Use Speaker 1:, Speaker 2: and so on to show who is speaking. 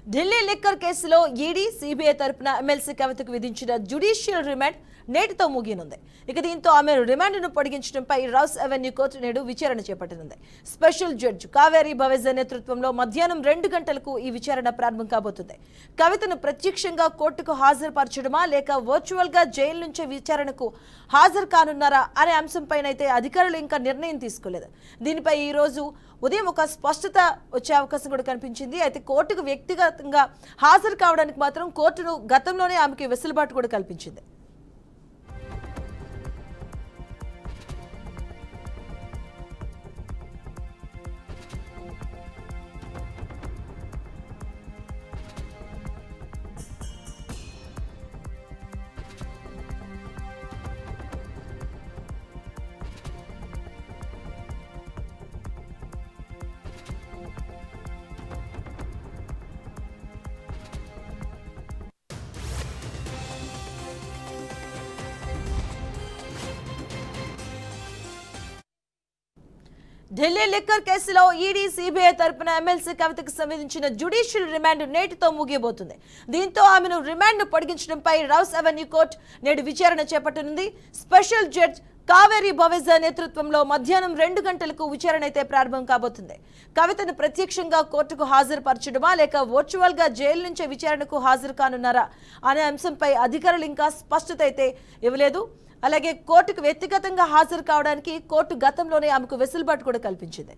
Speaker 1: Delhi liquor కేసులో ED CBI తరపున MLC కవితకు విధించిన జ్యుడిషియల్ రిమాండ్ నేటితో ముగియనుంది. ఇక దీంతో ఆమె రిమాండ్ను పొడిగించడంపై రౌస్ అవెన్యూ కోర్టు నేడు విచారణ చేపట్టనుంది. స్పెషల్ జడ్జి కావేరీ భవేజా నేతృత్వంలో మధ్యాహ్నం 2 గంటలకు ఈ విచారణ ప్రారంభం కాబోతుంది. కవితను ప్రత్యక్షంగా కోర్టుకు హాజరుపరచడమా లేక వర్చువల్ గా జైలు నుంచే విచారణకు హాజరు కానున్నారా అనే అంశంపైనైతే అధికారులు ఇంకా నిర్ణయం తీసుకోలేదు. దీనిపై ఈ రోజు ఉదయం ఒక స్పష్టత వచ్చే అవకాశం కూడా కనిపించింది. అయితే కోర్టుకు వ్యక్తిగతంగా హాజరు కావడానికి మాత్రం కోర్టును గతంలోనే ఆమెకి వెసులుబాటు కూడా కల్పించింది. ఢిల్లీ లిక్కర్ కేసులో ఈడీ సిబిఐ తరపున ఎమ్మెల్సీ కవితకు సంబంధించిన జ్యుడిషియల్ రిమాండ్ నేటితో ముగియబోతుంది. దీంతో ఆమెను రిమాండ్ను పొడిగించడంపై రౌస్ అవెన్యూ కోర్టు నేడు విచారణ చేపట్టనుంది. స్పెషల్ జడ్జ్ కావేరీ భవేజా నేతృత్వంలో మధ్యాహ్నం 2 గంటలకు విచారణ అయితే ప్రారంభం కాబోతుంది. కవితను ప్రత్యక్షంగా కోర్టుకు హాజరుపరచడమా లేక వర్చువల్ గా జైలు నుంచే విచారణకు హాజరు కానున్నారా అనే అంశంపై అధికారులు ఇంకా స్పష్టత అయితే ఇవ్వలేదు. అలాగే కోర్టుకు వ్యక్తిగతంగా హాజరు కావడానికి కోర్టు గతంలోనే ఆమెకు వెసులుబాటు కూడా కల్పించింది.